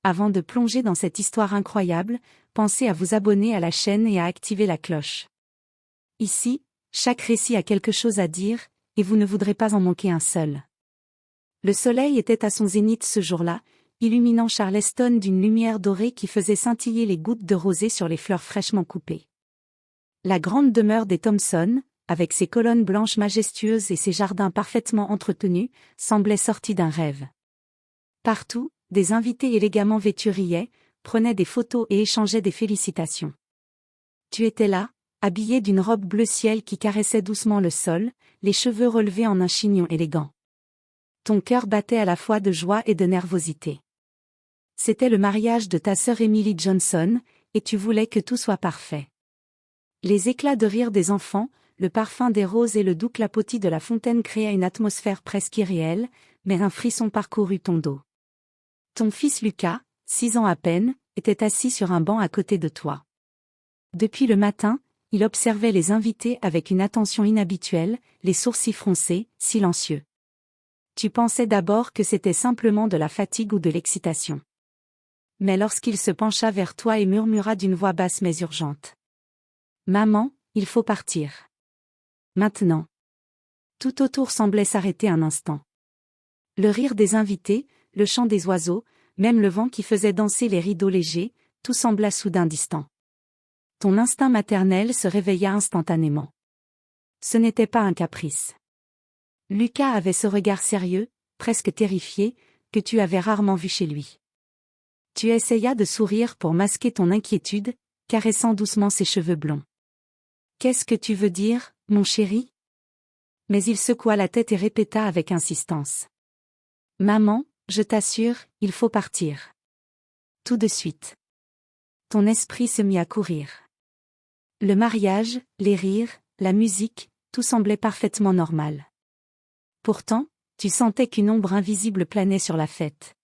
Avant de plonger dans cette histoire incroyable, pensez à vous abonner à la chaîne et à activer la cloche. Ici, chaque récit a quelque chose à dire, et vous ne voudrez pas en manquer un seul. Le soleil était à son zénith ce jour-là, illuminant Charleston d'une lumière dorée qui faisait scintiller les gouttes de rosée sur les fleurs fraîchement coupées. La grande demeure des Thompson, avec ses colonnes blanches majestueuses et ses jardins parfaitement entretenus, semblait sortie d'un rêve. Partout, des invités élégamment vêtus riaient, prenaient des photos et échangeaient des félicitations. Tu étais là, habillé d'une robe bleu ciel qui caressait doucement le sol, les cheveux relevés en un chignon élégant. Ton cœur battait à la fois de joie et de nervosité. C'était le mariage de ta sœur Emily Johnson, et tu voulais que tout soit parfait. Les éclats de rire des enfants, le parfum des roses et le doux clapotis de la fontaine créaient une atmosphère presque irréelle, mais un frisson parcourut ton dos. Ton fils Lucas, 6 ans à peine, était assis sur un banc à côté de toi. Depuis le matin, il observait les invités avec une attention inhabituelle, les sourcils froncés, silencieux. Tu pensais d'abord que c'était simplement de la fatigue ou de l'excitation. Mais lorsqu'il se pencha vers toi et murmura d'une voix basse mais urgente. « Maman, il faut partir. Maintenant. » Tout autour semblait s'arrêter un instant. Le rire des invités, le chant des oiseaux, même le vent qui faisait danser les rideaux légers, tout sembla soudain distant. Ton instinct maternel se réveilla instantanément. Ce n'était pas un caprice. Lucas avait ce regard sérieux, presque terrifié, que tu avais rarement vu chez lui. Tu essayas de sourire pour masquer ton inquiétude, caressant doucement ses cheveux blonds. « Qu'est-ce que tu veux dire, mon chéri ?» Mais il secoua la tête et répéta avec insistance. « Maman, je t'assure, il faut partir. Tout de suite. » Ton esprit se mit à courir. Le mariage, les rires, la musique, tout semblait parfaitement normal. Pourtant, tu sentais qu'une ombre invisible planait sur la fête.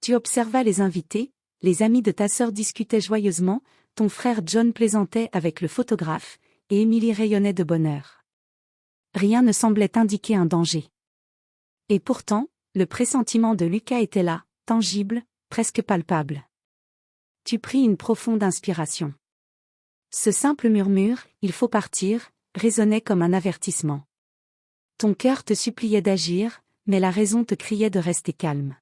Tu observas les invités, les amis de ta sœur discutaient joyeusement, ton frère John plaisantait avec le photographe, et Emily rayonnait de bonheur. Rien ne semblait indiquer un danger. Et pourtant, le pressentiment de Lucas était là, tangible, presque palpable. Tu pris une profonde inspiration. Ce simple murmure, « il faut partir », résonnait comme un avertissement. Ton cœur te suppliait d'agir, mais la raison te criait de rester calme.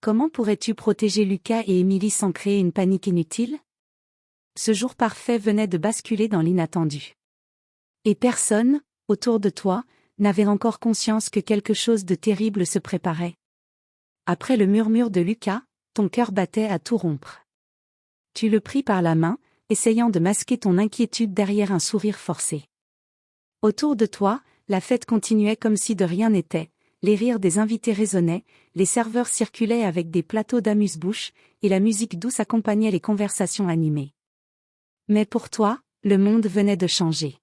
Comment pourrais-tu protéger Lucas et Emily sans créer une panique inutile? Ce jour parfait venait de basculer dans l'inattendu. Et personne, autour de toi, n'avait encore conscience que quelque chose de terrible se préparait. Après le murmure de Lucas, ton cœur battait à tout rompre. Tu le pris par la main, essayant de masquer ton inquiétude derrière un sourire forcé. Autour de toi, la fête continuait comme si de rien n'était, les rires des invités résonnaient, les serveurs circulaient avec des plateaux d'amuse-bouche, et la musique douce accompagnait les conversations animées. Mais pour toi, le monde venait de changer.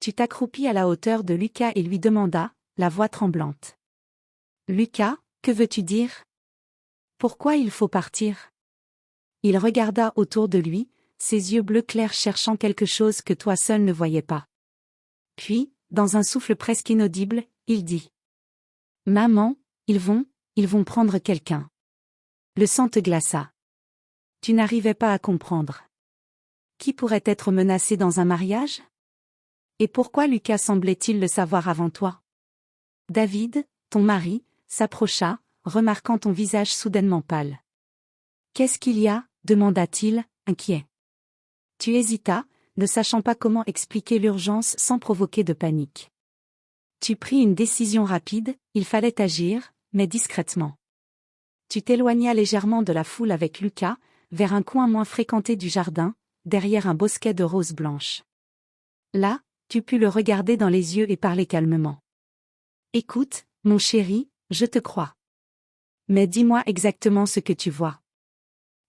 Tu t'accroupis à la hauteur de Lucas et lui demanda, la voix tremblante. « Lucas, que veux-tu dire? Pourquoi il faut partir ?» Il regarda autour de lui, ses yeux bleus clairs cherchant quelque chose que toi seul ne voyais pas. Puis, dans un souffle presque inaudible, il dit. « Maman, ils vont prendre quelqu'un. » Le sang te glaça. Tu n'arrivais pas à comprendre. Qui pourrait être menacé dans un mariage? Et pourquoi Lucas semblait-il le savoir avant toi? David, ton mari, s'approcha, remarquant ton visage soudainement pâle. « Qu'est-ce qu'il y a? » demanda-t-il, inquiet. Tu hésitas, ne sachant pas comment expliquer l'urgence sans provoquer de panique. Tu pris une décision rapide, il fallait agir, mais discrètement. Tu t'éloignas légèrement de la foule avec Lucas, vers un coin moins fréquenté du jardin, derrière un bosquet de roses blanches. Là, tu pus le regarder dans les yeux et parler calmement. « Écoute, mon chéri, je te crois. Mais dis-moi exactement ce que tu vois. »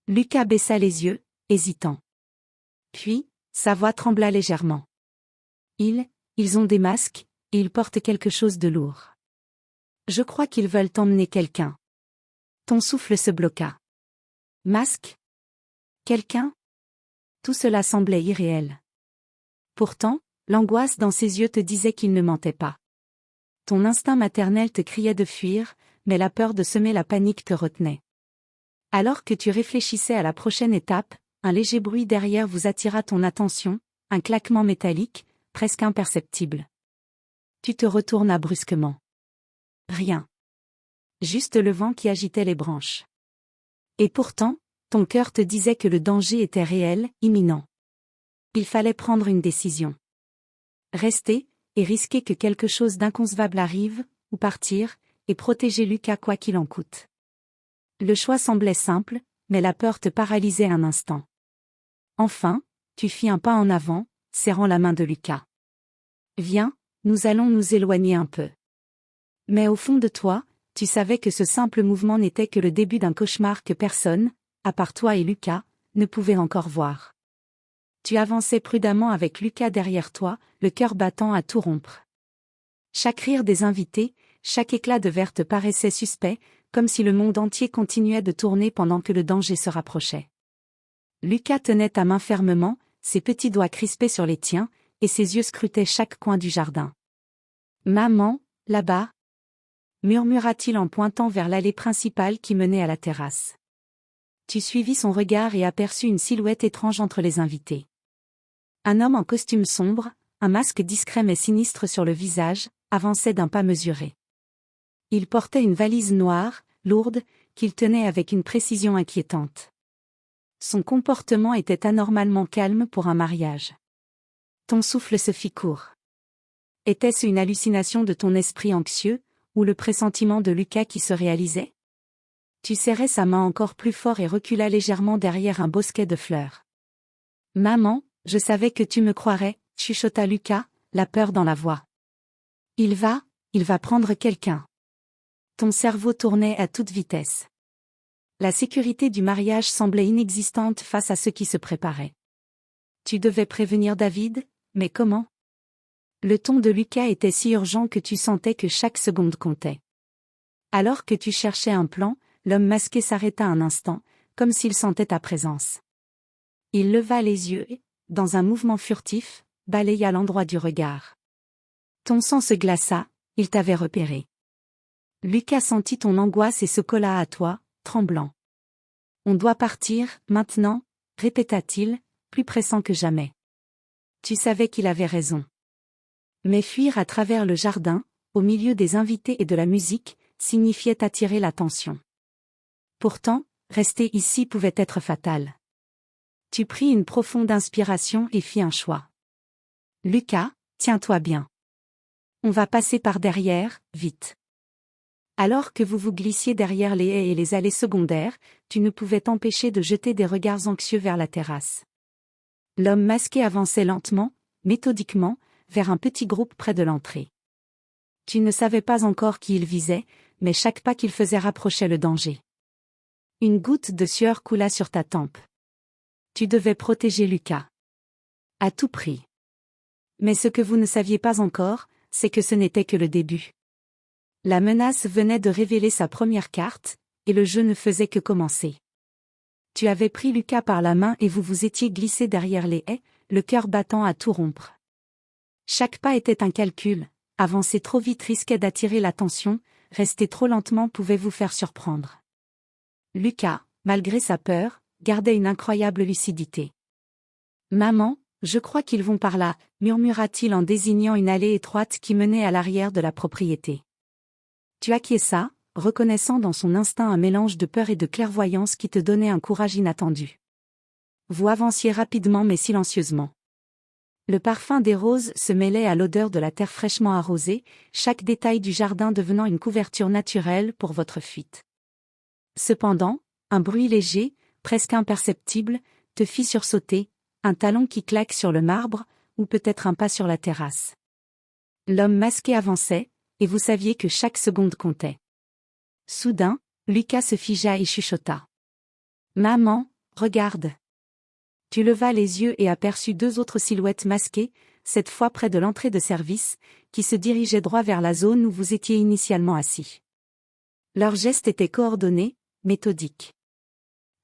Lucas baissa les yeux, hésitant. Puis, sa voix trembla légèrement. Ils ont des masques, et ils portent quelque chose de lourd. Je crois qu'ils veulent emmener quelqu'un. Ton souffle se bloqua. Masque? Quelqu'un? Tout cela semblait irréel. Pourtant, l'angoisse dans ses yeux te disait qu'il ne mentait pas. Ton instinct maternel te criait de fuir, mais la peur de semer la panique te retenait. Alors que tu réfléchissais à la prochaine étape, un léger bruit derrière vous attira ton attention, un claquement métallique, presque imperceptible. Tu te retournas brusquement. Rien. Juste le vent qui agitait les branches. Et pourtant, ton cœur te disait que le danger était réel, imminent. Il fallait prendre une décision. Rester, et risquer que quelque chose d'inconcevable arrive, ou partir, et protéger Lucas quoi qu'il en coûte. Le choix semblait simple, mais la peur te paralysait un instant. Enfin, tu fis un pas en avant, serrant la main de Lucas. Viens, nous allons nous éloigner un peu. Mais au fond de toi, tu savais que ce simple mouvement n'était que le début d'un cauchemar que personne, à part toi et Lucas, ne pouvait encore voir. Tu avançais prudemment avec Lucas derrière toi, le cœur battant à tout rompre. Chaque rire des invités, chaque éclat de verre te paraissait suspect, comme si le monde entier continuait de tourner pendant que le danger se rapprochait. Lucas tenait ta main fermement, ses petits doigts crispés sur les tiens, et ses yeux scrutaient chaque coin du jardin. « Maman, là-bas » murmura-t-il en pointant vers l'allée principale qui menait à la terrasse. Tu suivis son regard et aperçus une silhouette étrange entre les invités. Un homme en costume sombre, un masque discret mais sinistre sur le visage, avançait d'un pas mesuré. Il portait une valise noire, lourde, qu'il tenait avec une précision inquiétante. Son comportement était anormalement calme pour un mariage. Ton souffle se fit court. Était-ce une hallucination de ton esprit anxieux, ou le pressentiment de Lucas qui se réalisait? Tu serrais sa main encore plus fort et recula légèrement derrière un bosquet de fleurs. « Maman, je savais que tu me croirais » chuchota Lucas, la peur dans la voix. « Il va prendre quelqu'un. » Ton cerveau tournait à toute vitesse. La sécurité du mariage semblait inexistante face à ce qui se préparait. Tu devais prévenir David, mais comment? Le ton de Lucas était si urgent que tu sentais que chaque seconde comptait. Alors que tu cherchais un plan, l'homme masqué s'arrêta un instant, comme s'il sentait ta présence. Il leva les yeux et, dans un mouvement furtif, balaya l'endroit du regard. Ton sang se glaça, il t'avait repéré. Lucas sentit ton angoisse et se colla à toi, tremblant. « On doit partir, maintenant » répéta-t-il, plus pressant que jamais. Tu savais qu'il avait raison. Mais fuir à travers le jardin, au milieu des invités et de la musique, signifiait attirer l'attention. Pourtant, rester ici pouvait être fatal. Tu pris une profonde inspiration et fis un choix. « Lucas, tiens-toi bien. On va passer par derrière, vite. » Alors que vous vous glissiez derrière les haies et les allées secondaires, tu ne pouvais t'empêcher de jeter des regards anxieux vers la terrasse. L'homme masqué avançait lentement, méthodiquement, vers un petit groupe près de l'entrée. Tu ne savais pas encore qui il visait, mais chaque pas qu'il faisait rapprochait le danger. Une goutte de sueur coula sur ta tempe. Tu devais protéger Lucas. À tout prix. Mais ce que vous ne saviez pas encore, c'est que ce n'était que le début. La menace venait de révéler sa première carte, et le jeu ne faisait que commencer. Tu avais pris Lucas par la main et vous vous étiez glissé derrière les haies, le cœur battant à tout rompre. Chaque pas était un calcul, avancer trop vite risquait d'attirer l'attention, rester trop lentement pouvait vous faire surprendre. Lucas, malgré sa peur, gardait une incroyable lucidité. « Maman, je crois qu'ils vont par là » murmura-t-il en désignant une allée étroite qui menait à l'arrière de la propriété. Tu acquiesça, reconnaissant dans son instinct un mélange de peur et de clairvoyance qui te donnait un courage inattendu. Vous avanciez rapidement mais silencieusement. Le parfum des roses se mêlait à l'odeur de la terre fraîchement arrosée, chaque détail du jardin devenant une couverture naturelle pour votre fuite. Cependant, un bruit léger, presque imperceptible, te fit sursauter, un talon qui claque sur le marbre, ou peut-être un pas sur la terrasse. L'homme masqué avançait, et vous saviez que chaque seconde comptait. Soudain, Lucas se figea et chuchota. « Maman, regarde !» Tu levas les yeux et aperçus deux autres silhouettes masquées, cette fois près de l'entrée de service, qui se dirigeaient droit vers la zone où vous étiez initialement assis. Leurs gestes étaient coordonnés, méthodiques.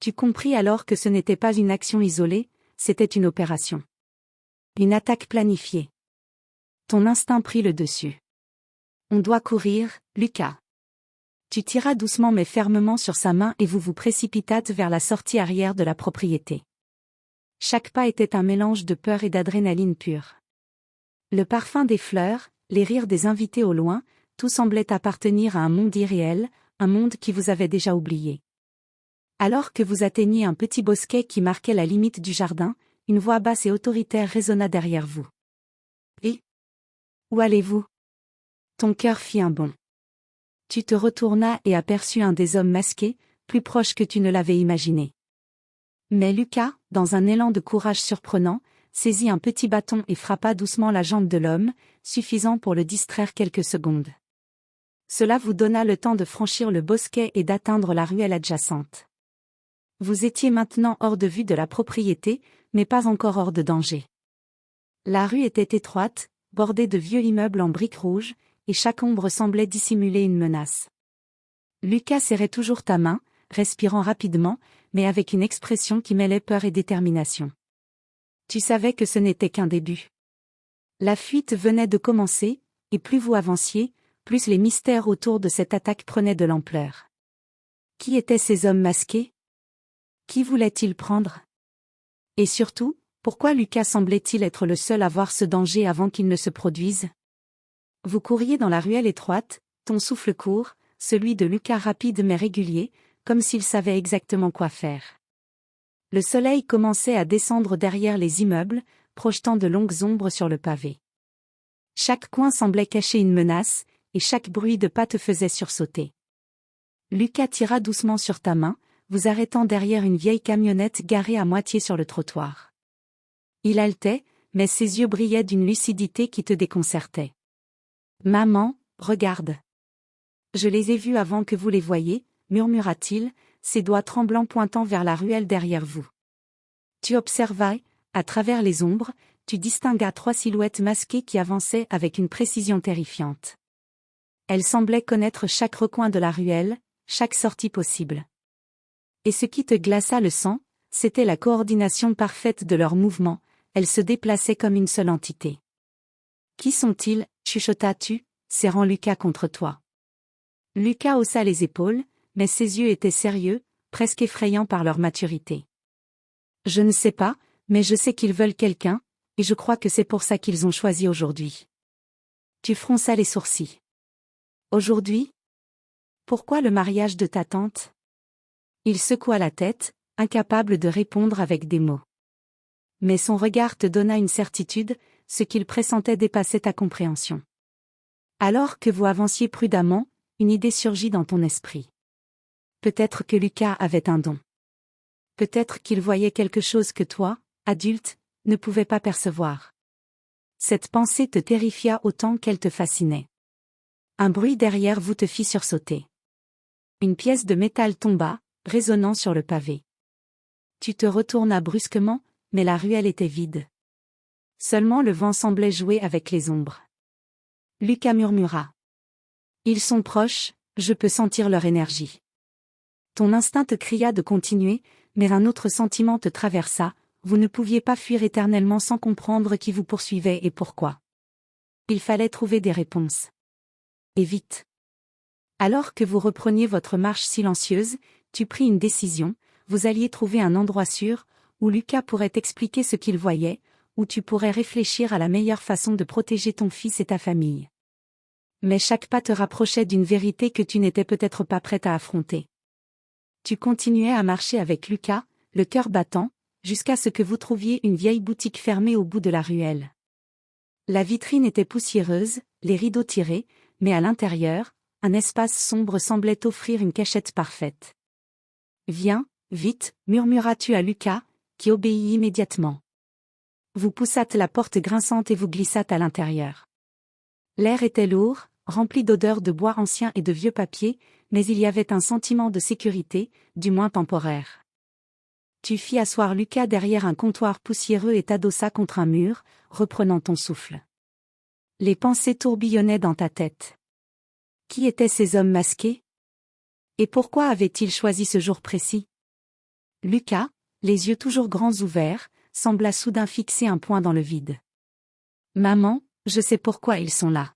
Tu compris alors que ce n'était pas une action isolée, c'était une opération. Une attaque planifiée. Ton instinct prit le dessus. On doit courir, Lucas. Tu tiras doucement mais fermement sur sa main et vous vous précipitâtes vers la sortie arrière de la propriété. Chaque pas était un mélange de peur et d'adrénaline pure. Le parfum des fleurs, les rires des invités au loin, tout semblait appartenir à un monde irréel, un monde qui vous avait déjà oublié. Alors que vous atteigniez un petit bosquet qui marquait la limite du jardin, une voix basse et autoritaire résonna derrière vous. « Et où allez-vous » Ton cœur fit un bond. Tu te retournas et aperçus un des hommes masqués, plus proche que tu ne l'avais imaginé. Mais Lucas, dans un élan de courage surprenant, saisit un petit bâton et frappa doucement la jambe de l'homme, suffisant pour le distraire quelques secondes. Cela vous donna le temps de franchir le bosquet et d'atteindre la ruelle adjacente. Vous étiez maintenant hors de vue de la propriété, mais pas encore hors de danger. La rue était étroite, bordée de vieux immeubles en briques rouges, et chaque ombre semblait dissimuler une menace. Lucas serrait toujours ta main, respirant rapidement, mais avec une expression qui mêlait peur et détermination. Tu savais que ce n'était qu'un début. La fuite venait de commencer, et plus vous avanciez, plus les mystères autour de cette attaque prenaient de l'ampleur. Qui étaient ces hommes masqués? Qui voulaient-ils prendre? Et surtout, pourquoi Lucas semblait-il être le seul à voir ce danger avant qu'il ne se produise? Vous couriez dans la ruelle étroite, ton souffle court, celui de Lucas rapide mais régulier, comme s'il savait exactement quoi faire. Le soleil commençait à descendre derrière les immeubles, projetant de longues ombres sur le pavé. Chaque coin semblait cacher une menace, et chaque bruit de pas te faisait sursauter. Lucas tira doucement sur ta main, vous arrêtant derrière une vieille camionnette garée à moitié sur le trottoir. Il haletait, mais ses yeux brillaient d'une lucidité qui te déconcertait. « Maman, regarde. Je les ai vus avant que vous les voyiez, » murmura-t-il, ses doigts tremblants pointant vers la ruelle derrière vous. Tu observas, à travers les ombres, tu distinguas 3 silhouettes masquées qui avançaient avec une précision terrifiante. Elles semblaient connaître chaque recoin de la ruelle, chaque sortie possible. Et ce qui te glaça le sang, c'était la coordination parfaite de leurs mouvements, elles se déplaçaient comme une seule entité. « Qui sont-ils » chuchota-tu, serrant Lucas contre toi. Lucas haussa les épaules, mais ses yeux étaient sérieux, presque effrayants par leur maturité. « Je ne sais pas, mais je sais qu'ils veulent quelqu'un, et je crois que c'est pour ça qu'ils ont choisi aujourd'hui. » Tu fronças les sourcils. « Aujourd'hui ? Pourquoi le mariage de ta tante ?» Il secoua la tête, incapable de répondre avec des mots. Mais son regard te donna une certitude, ce qu'il pressentait dépassait ta compréhension. Alors que vous avanciez prudemment, une idée surgit dans ton esprit. Peut-être que Lucas avait un don. Peut-être qu'il voyait quelque chose que toi, adulte, ne pouvais pas percevoir. Cette pensée te terrifia autant qu'elle te fascinait. Un bruit derrière vous te fit sursauter. Une pièce de métal tomba, résonnant sur le pavé. Tu te retournas brusquement, mais la ruelle était vide. Seulement le vent semblait jouer avec les ombres. Lucas murmura. « Ils sont proches, je peux sentir leur énergie. » Ton instinct te cria de continuer, mais un autre sentiment te traversa, vous ne pouviez pas fuir éternellement sans comprendre qui vous poursuivait et pourquoi. Il fallait trouver des réponses. Et vite. Alors que vous repreniez votre marche silencieuse, tu pris une décision, vous alliez trouver un endroit sûr, où Lucas pourrait t'expliquer ce qu'il voyait, où tu pourrais réfléchir à la meilleure façon de protéger ton fils et ta famille. Mais chaque pas te rapprochait d'une vérité que tu n'étais peut-être pas prête à affronter. Tu continuais à marcher avec Lucas, le cœur battant, jusqu'à ce que vous trouviez une vieille boutique fermée au bout de la ruelle. La vitrine était poussiéreuse, les rideaux tirés, mais à l'intérieur, un espace sombre semblait offrir une cachette parfaite. « Viens, vite » murmuras-tu à Lucas, qui obéit immédiatement. Vous poussâtes la porte grinçante et vous glissâtes à l'intérieur. L'air était lourd, rempli d'odeurs de bois ancien et de vieux papiers, mais il y avait un sentiment de sécurité, du moins temporaire. Tu fis asseoir Lucas derrière un comptoir poussiéreux et t'adossa contre un mur, reprenant ton souffle. Les pensées tourbillonnaient dans ta tête. Qui étaient ces hommes masqués? Et pourquoi avaient-ils choisi ce jour précis? Lucas, les yeux toujours grands ouverts, sembla soudain fixer un point dans le vide. « Maman, je sais pourquoi ils sont là. »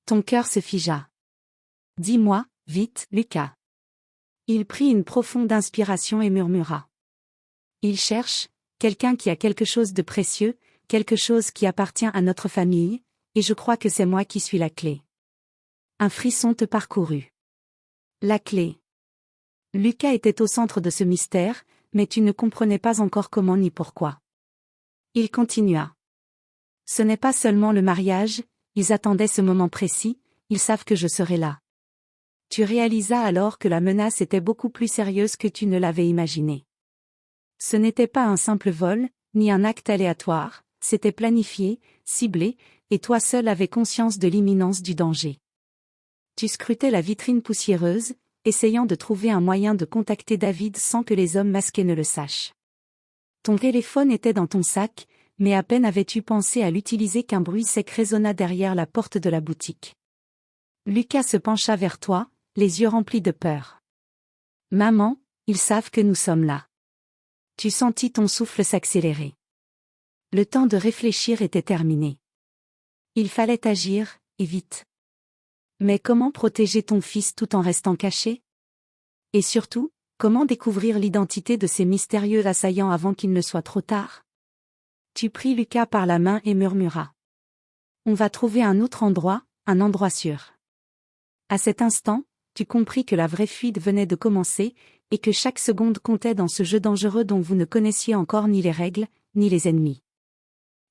Ton cœur se figea. « Dis-moi, Vite, Lucas. Il prit une profonde inspiration et murmura. Il cherche quelqu'un qui a quelque chose de précieux, quelque chose qui appartient à notre famille, et je crois que c'est moi qui suis la clé. Un frisson te parcourut. La clé. Lucas était au centre de ce mystère, mais tu ne comprenais pas encore comment ni pourquoi. Il continua. Ce n'est pas seulement le mariage, ils attendaient ce moment précis, ils savent que je serai là. Tu réalisas alors que la menace était beaucoup plus sérieuse que tu ne l'avais imaginé. Ce n'était pas un simple vol, ni un acte aléatoire, c'était planifié, ciblé, et toi seul avais conscience de l'imminence du danger. Tu scrutais la vitrine poussiéreuse, essayant de trouver un moyen de contacter David sans que les hommes masqués ne le sachent. Ton téléphone était dans ton sac, mais à peine avais-tu pensé à l'utiliser qu'un bruit sec résonna derrière la porte de la boutique. Lucas se pencha vers toi, les yeux remplis de peur. « Maman, ils savent que nous sommes là. » Tu sentis ton souffle s'accélérer. Le temps de réfléchir était terminé. Il fallait agir, et vite. Mais comment protéger ton fils tout en restant caché? Et surtout, comment découvrir l'identité de ces mystérieux assaillants avant qu'il ne soit trop tard? Tu pris Lucas par la main et murmura. On va trouver un autre endroit, un endroit sûr. À cet instant, tu compris que la vraie fuite venait de commencer, et que chaque seconde comptait dans ce jeu dangereux dont vous ne connaissiez encore ni les règles, ni les ennemis.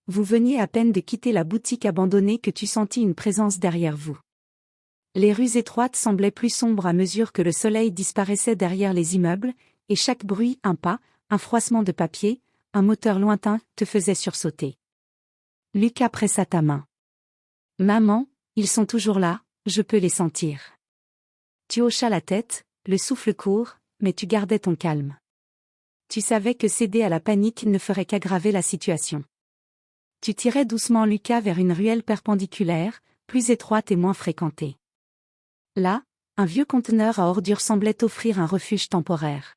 Vous veniez à peine de quitter la boutique abandonnée que tu sentis une présence derrière vous. Les rues étroites semblaient plus sombres à mesure que le soleil disparaissait derrière les immeubles, et chaque bruit, un pas, un froissement de papier, un moteur lointain, te faisait sursauter. Lucas pressa ta main. « Maman, ils sont toujours là, je peux les sentir. » Tu hochas la tête, le souffle court, mais tu gardais ton calme. Tu savais que céder à la panique ne ferait qu'aggraver la situation. Tu tirais doucement Lucas vers une ruelle perpendiculaire, plus étroite et moins fréquentée. Là, un vieux conteneur à ordures semblait offrir un refuge temporaire.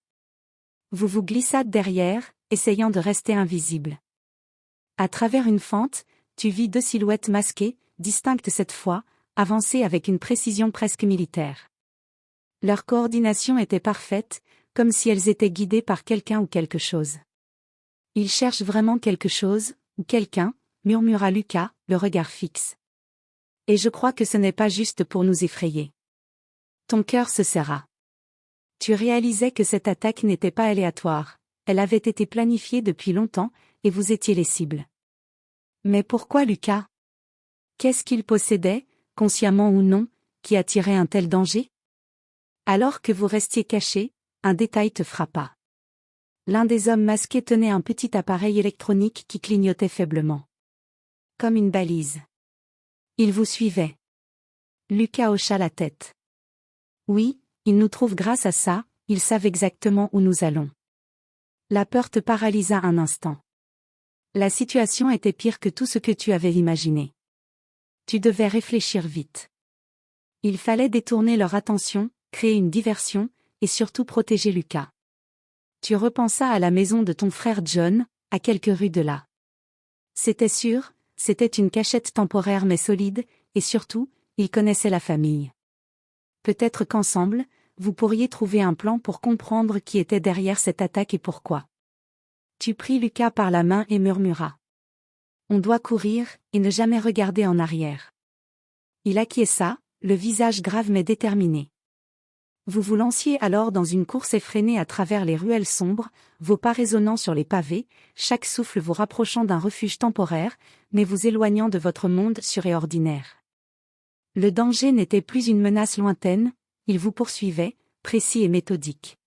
Vous vous glissâtes derrière, essayant de rester invisible. À travers une fente, tu vis deux silhouettes masquées, distinctes cette fois, avancer avec une précision presque militaire. Leur coordination était parfaite, comme si elles étaient guidées par quelqu'un ou quelque chose. « Ils cherchent vraiment quelque chose, ou quelqu'un », murmura Lucas, le regard fixe. « Et je crois que ce n'est pas juste pour nous effrayer. » Ton cœur se serra. Tu réalisais que cette attaque n'était pas aléatoire, elle avait été planifiée depuis longtemps, et vous étiez les cibles. Mais pourquoi Lucas? Qu'est-ce qu'il possédait, consciemment ou non, qui attirait un tel danger? Alors que vous restiez cachés, un détail te frappa. L'un des hommes masqués tenait un petit appareil électronique qui clignotait faiblement. Comme une balise. Il vous suivait. Lucas hocha la tête. Oui, ils nous trouvent grâce à ça, ils savent exactement où nous allons. La peur te paralysa un instant. La situation était pire que tout ce que tu avais imaginé. Tu devais réfléchir vite. Il fallait détourner leur attention, créer une diversion, et surtout protéger Lucas. Tu repensas à la maison de ton frère John, à quelques rues de là. C'était sûr, c'était une cachette temporaire mais solide, et surtout, il connaissait la famille. Peut-être qu'ensemble, vous pourriez trouver un plan pour comprendre qui était derrière cette attaque et pourquoi. Tu pris Lucas par la main et murmura. On doit courir, et ne jamais regarder en arrière. Il acquiesça, le visage grave mais déterminé. Vous vous lanciez alors dans une course effrénée à travers les ruelles sombres, vos pas résonnant sur les pavés, chaque souffle vous rapprochant d'un refuge temporaire, mais vous éloignant de votre monde suréordinaire. Le danger n'était plus une menace lointaine, il vous poursuivait, précis et méthodique.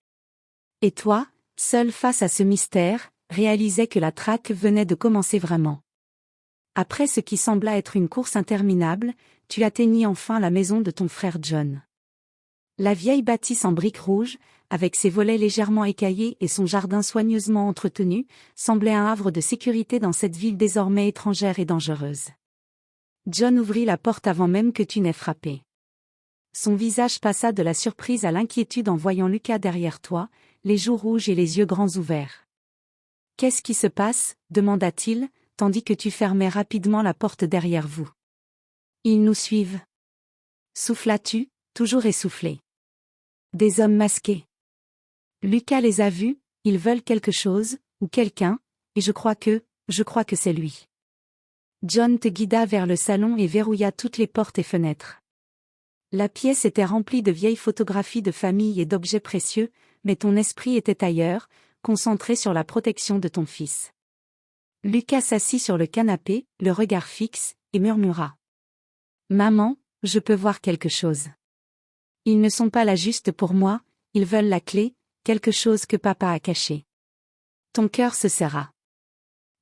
Et toi, seul face à ce mystère, réalisais que la traque venait de commencer vraiment. Après ce qui sembla être une course interminable, tu atteignis enfin la maison de ton frère John. La vieille bâtisse en briques rouges, avec ses volets légèrement écaillés et son jardin soigneusement entretenu, semblait un havre de sécurité dans cette ville désormais étrangère et dangereuse. John ouvrit la porte avant même que tu n'aies frappé. Son visage passa de la surprise à l'inquiétude en voyant Lucas derrière toi, les joues rouges et les yeux grands ouverts. « Qu'est-ce qui se passe ?» demanda-t-il, tandis que tu fermais rapidement la porte derrière vous. « Ils nous suivent. » Soufflas-tu, toujours essoufflé. Des hommes masqués. Lucas les a vus, ils veulent quelque chose, ou quelqu'un, et je crois que c'est lui. John te guida vers le salon et verrouilla toutes les portes et fenêtres. La pièce était remplie de vieilles photographies de famille et d'objets précieux, mais ton esprit était ailleurs, concentré sur la protection de ton fils. Lucas s'assit sur le canapé, le regard fixe, et murmura. « Maman, je peux voir quelque chose. Ils ne sont pas là juste pour moi, ils veulent la clé, quelque chose que papa a caché. » Ton cœur se serra.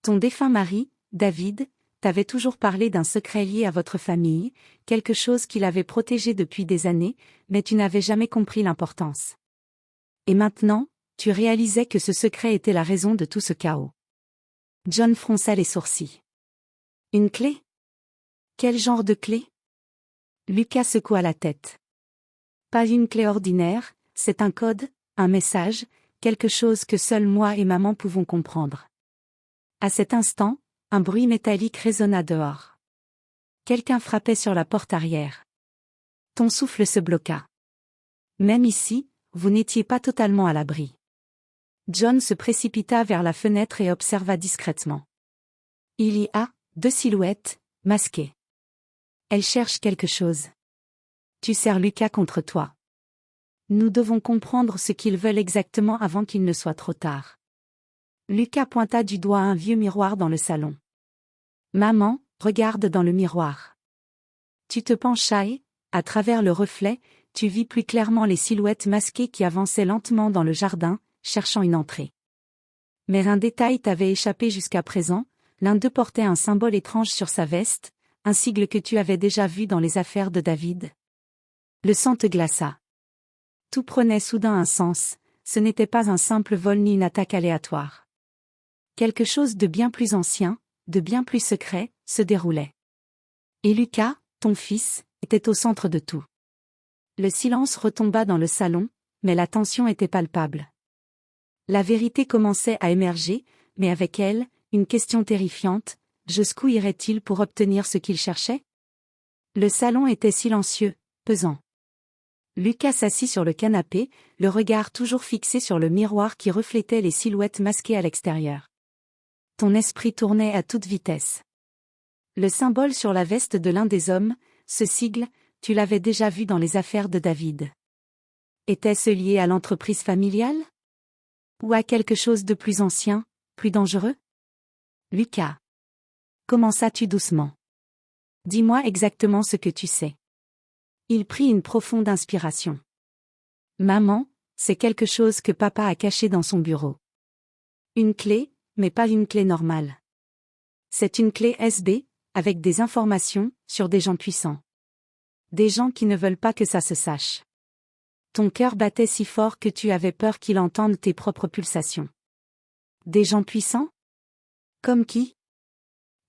Ton défunt mari, David, t'avait toujours parlé d'un secret lié à votre famille, quelque chose qu'il avait protégé depuis des années, mais tu n'avais jamais compris l'importance. Et maintenant, tu réalisais que ce secret était la raison de tout ce chaos. John fronça les sourcils. Une clé? Quel genre de clé? Lucas secoua la tête. Pas une clé ordinaire, c'est un code, un message, quelque chose que seuls moi et maman pouvons comprendre. À cet instant, un bruit métallique résonna dehors. Quelqu'un frappait sur la porte arrière. Ton souffle se bloqua. Même ici, vous n'étiez pas totalement à l'abri. John se précipita vers la fenêtre et observa discrètement. Il y a 2 silhouettes, masquées. Elles cherchent quelque chose. Tu serres Lucas contre toi. Nous devons comprendre ce qu'ils veulent exactement avant qu'il ne soit trop tard. Lucas pointa du doigt un vieux miroir dans le salon. Maman, regarde dans le miroir. Tu te penchas et, à travers le reflet, tu vis plus clairement les silhouettes masquées qui avançaient lentement dans le jardin, cherchant une entrée. Mais un détail t'avait échappé jusqu'à présent, l'un d'eux portait un symbole étrange sur sa veste, un sigle que tu avais déjà vu dans les affaires de David. Le sang te glaça. Tout prenait soudain un sens, ce n'était pas un simple vol ni une attaque aléatoire. Quelque chose de bien plus ancien, de bien plus secret, se déroulait. Et Lucas, ton fils, était au centre de tout. Le silence retomba dans le salon, mais la tension était palpable. La vérité commençait à émerger, mais avec elle, une question terrifiante, jusqu'où irait-il pour obtenir ce qu'il cherchait? Le salon était silencieux, pesant. Lucas s'assit sur le canapé, le regard toujours fixé sur le miroir qui reflétait les silhouettes masquées à l'extérieur. Ton esprit tournait à toute vitesse. Le symbole sur la veste de l'un des hommes, ce sigle, tu l'avais déjà vu dans les affaires de David. Était-ce lié à l'entreprise familiale? Ou à quelque chose de plus ancien, plus dangereux? Lucas. Commença-tu doucement. Dis-moi exactement ce que tu sais. Il prit une profonde inspiration. Maman, c'est quelque chose que papa a caché dans son bureau. Une clé, mais pas une clé normale. C'est une clé USB, avec des informations, sur des gens puissants. Des gens qui ne veulent pas que ça se sache. Ton cœur battait si fort que tu avais peur qu'il entende tes propres pulsations. Des gens puissants? Comme qui?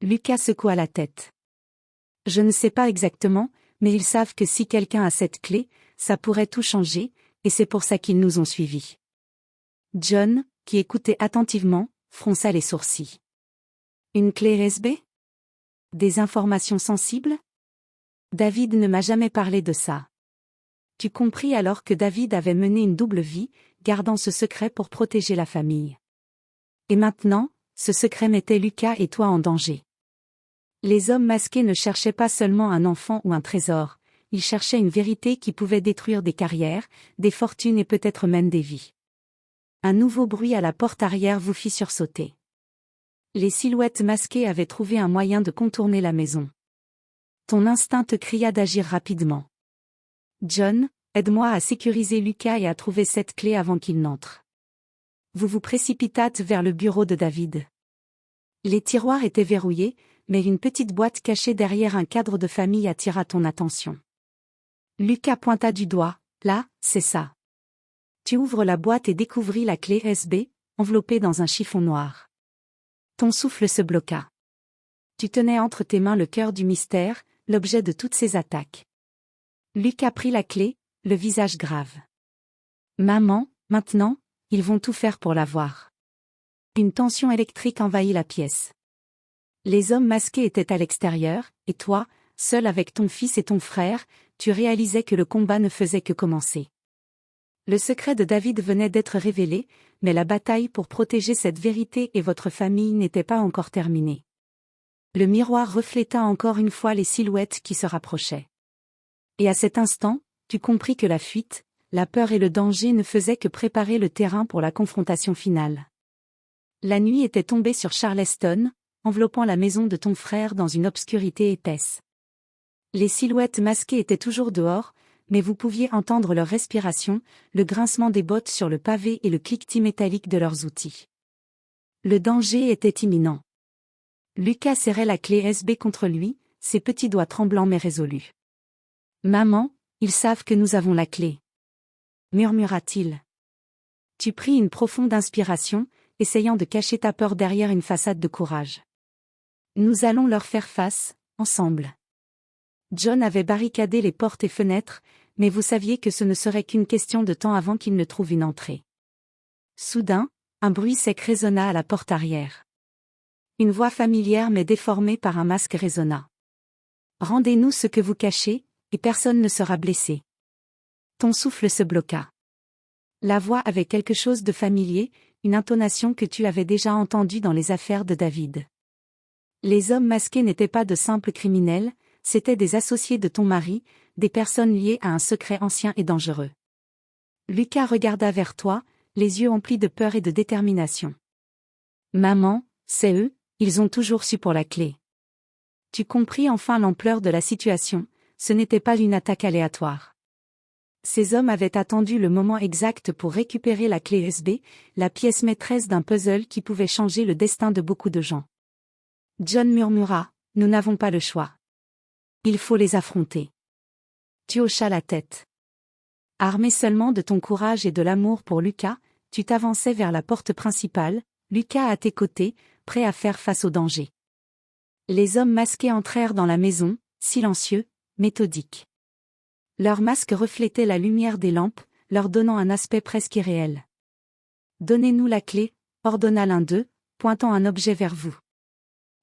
Lucas secoua la tête. Je ne sais pas exactement, mais ils savent que si quelqu'un a cette clé, ça pourrait tout changer, et c'est pour ça qu'ils nous ont suivis. John, qui écoutait attentivement, fronça les sourcils. Une clé USB? Des informations sensibles? David ne m'a jamais parlé de ça. Tu compris alors que David avait mené une double vie, gardant ce secret pour protéger la famille. Et maintenant, ce secret mettait Lucas et toi en danger. Les hommes masqués ne cherchaient pas seulement un enfant ou un trésor, ils cherchaient une vérité qui pouvait détruire des carrières, des fortunes et peut-être même des vies. Un nouveau bruit à la porte arrière vous fit sursauter. Les silhouettes masquées avaient trouvé un moyen de contourner la maison. Ton instinct te cria d'agir rapidement. John, aide-moi à sécuriser Lucas et à trouver cette clé avant qu'il n'entre. Vous vous précipitâtes vers le bureau de David. Les tiroirs étaient verrouillés, mais une petite boîte cachée derrière un cadre de famille attira ton attention. Lucas pointa du doigt, là, c'est ça. Tu ouvres la boîte et découvris la clé USB, enveloppée dans un chiffon noir. Ton souffle se bloqua. Tu tenais entre tes mains le cœur du mystère, l'objet de toutes ces attaques. Lucas prit la clé, le visage grave. Maman, maintenant, ils vont tout faire pour l'avoir. Une tension électrique envahit la pièce. Les hommes masqués étaient à l'extérieur, et toi, seul avec ton fils et ton frère, tu réalisais que le combat ne faisait que commencer. Le secret de David venait d'être révélé, mais la bataille pour protéger cette vérité et votre famille n'était pas encore terminée. Le miroir refléta encore une fois les silhouettes qui se rapprochaient. Et à cet instant, tu compris que la fuite, la peur et le danger ne faisaient que préparer le terrain pour la confrontation finale. La nuit était tombée sur Charleston, enveloppant la maison de ton frère dans une obscurité épaisse. Les silhouettes masquées étaient toujours dehors, mais vous pouviez entendre leur respiration, le grincement des bottes sur le pavé et le cliquetis métallique de leurs outils. Le danger était imminent. Lucas serrait la clé USB contre lui, ses petits doigts tremblants mais résolus. « Maman, ils savent que nous avons la clé. » murmura-t-il. Tu pris une profonde inspiration, essayant de cacher ta peur derrière une façade de courage. Nous allons leur faire face, ensemble. John avait barricadé les portes et fenêtres, mais vous saviez que ce ne serait qu'une question de temps avant qu'il ne trouve une entrée. Soudain, un bruit sec résonna à la porte arrière. Une voix familière mais déformée par un masque résonna. « Rendez-nous ce que vous cachez, et personne ne sera blessé. » Ton souffle se bloqua. La voix avait quelque chose de familier, une intonation que tu avais déjà entendue dans les affaires de David. Les hommes masqués n'étaient pas de simples criminels, c'étaient des associés de ton mari, des personnes liées à un secret ancien et dangereux. Lucas regarda vers toi, les yeux emplis de peur et de détermination. Maman, c'est eux, ils ont toujours su pour la clé. Tu compris enfin l'ampleur de la situation, ce n'était pas une attaque aléatoire. Ces hommes avaient attendu le moment exact pour récupérer la clé USB, la pièce maîtresse d'un puzzle qui pouvait changer le destin de beaucoup de gens. John murmura, « Nous n'avons pas le choix. Il faut les affronter. » Tu hochas la tête. Armé seulement de ton courage et de l'amour pour Lucas, tu t'avançais vers la porte principale, Lucas à tes côtés, prêt à faire face au danger. Les hommes masqués entrèrent dans la maison, silencieux, méthodiques. Leurs masques reflétaient la lumière des lampes, leur donnant un aspect presque irréel. « Donnez-nous la clé », ordonna l'un d'eux, pointant un objet vers vous.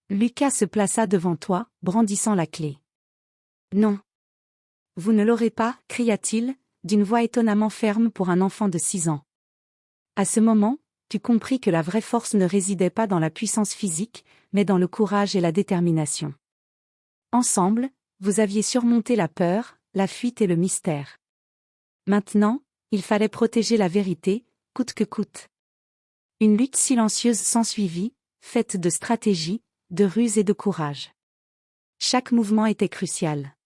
Lucas se plaça devant toi, brandissant la clé. « Non. Vous ne l'aurez pas, cria-t-il, d'une voix étonnamment ferme pour un enfant de 6 ans. À ce moment, tu compris que la vraie force ne résidait pas dans la puissance physique, mais dans le courage et la détermination. Ensemble, vous aviez surmonté la peur, la fuite et le mystère. Maintenant, il fallait protéger la vérité, coûte que coûte. Une lutte silencieuse s'ensuivit, faite de stratégie, de ruse et de courage. Chaque mouvement était crucial.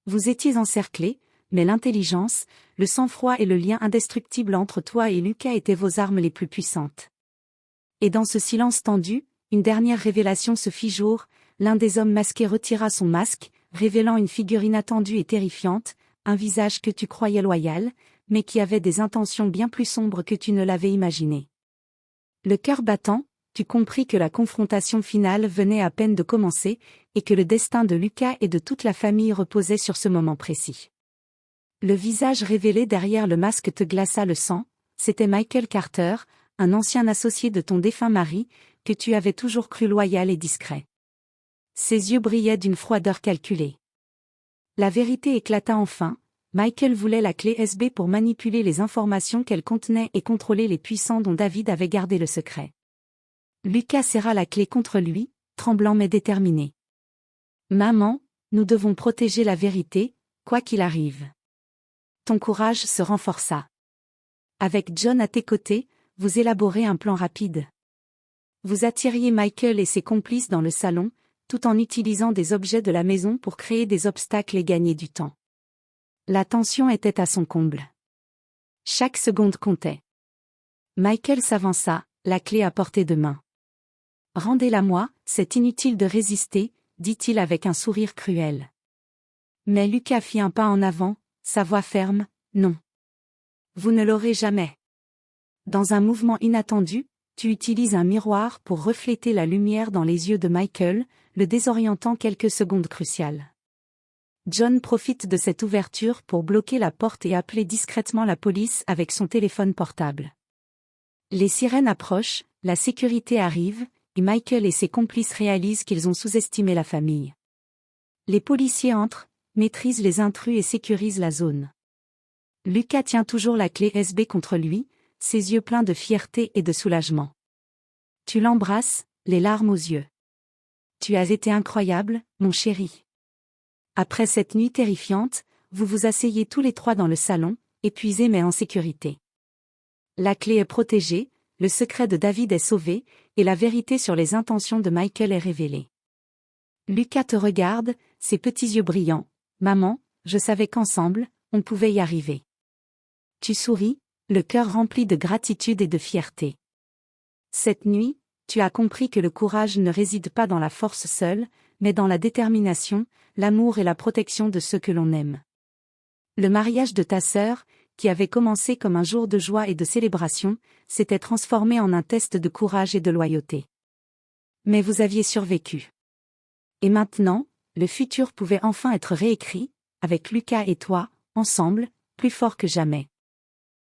Vous étiez encerclés, mais l'intelligence, le sang-froid et le lien indestructible entre toi et Lucas étaient vos armes les plus puissantes. Et dans ce silence tendu, une dernière révélation se fit jour, l'un des hommes masqués retira son masque, révélant une figure inattendue et terrifiante, un visage que tu croyais loyal, mais qui avait des intentions bien plus sombres que tu ne l'avais imaginé. Le cœur battant, tu compris que la confrontation finale venait à peine de commencer, et que le destin de Lucas et de toute la famille reposait sur ce moment précis. Le visage révélé derrière le masque te glaça le sang, c'était Michael Carter, un ancien associé de ton défunt mari, que tu avais toujours cru loyal et discret. Ses yeux brillaient d'une froideur calculée. La vérité éclata enfin, Michael voulait la clé USB pour manipuler les informations qu'elle contenait et contrôler les puissants dont David avait gardé le secret. Lucas serra la clé contre lui, tremblant mais déterminé. « Maman, nous devons protéger la vérité, quoi qu'il arrive. » Ton courage se renforça. Avec John à tes côtés, vous élaborez un plan rapide. Vous attiriez Michael et ses complices dans le salon, tout en utilisant des objets de la maison pour créer des obstacles et gagner du temps. La tension était à son comble. Chaque seconde comptait. Michael s'avança, la clé à portée de main. « Rendez-la-moi, c'est inutile de résister, » dit-il avec un sourire cruel. Mais Lucas fit un pas en avant, sa voix ferme, « Non. Vous ne l'aurez jamais. » Dans un mouvement inattendu, tu utilises un miroir pour refléter la lumière dans les yeux de Michael, le désorientant quelques secondes cruciales. John profite de cette ouverture pour bloquer la porte et appeler discrètement la police avec son téléphone portable. Les sirènes approchent, la sécurité arrive, et Michael et ses complices réalisent qu'ils ont sous-estimé la famille. Les policiers entrent, maîtrisent les intrus et sécurisent la zone. Lucas tient toujours la clé USB contre lui, ses yeux pleins de fierté et de soulagement. Tu l'embrasses, les larmes aux yeux. Tu as été incroyable, mon chéri. Après cette nuit terrifiante, vous vous asseyez tous les trois dans le salon, épuisés mais en sécurité. La clé est protégée, le secret de David est sauvé, et la vérité sur les intentions de Michael est révélée. Lucas te regarde, ses petits yeux brillants. Maman, je savais qu'ensemble, on pouvait y arriver. Tu souris, le cœur rempli de gratitude et de fierté. Cette nuit, tu as compris que le courage ne réside pas dans la force seule, mais dans la détermination, l'amour et la protection de ceux que l'on aime. Le mariage de ta sœur, qui avait commencé comme un jour de joie et de célébration, s'était transformé en un test de courage et de loyauté. Mais vous aviez survécu. Et maintenant, le futur pouvait enfin être réécrit, avec Lucas et toi, ensemble, plus forts que jamais.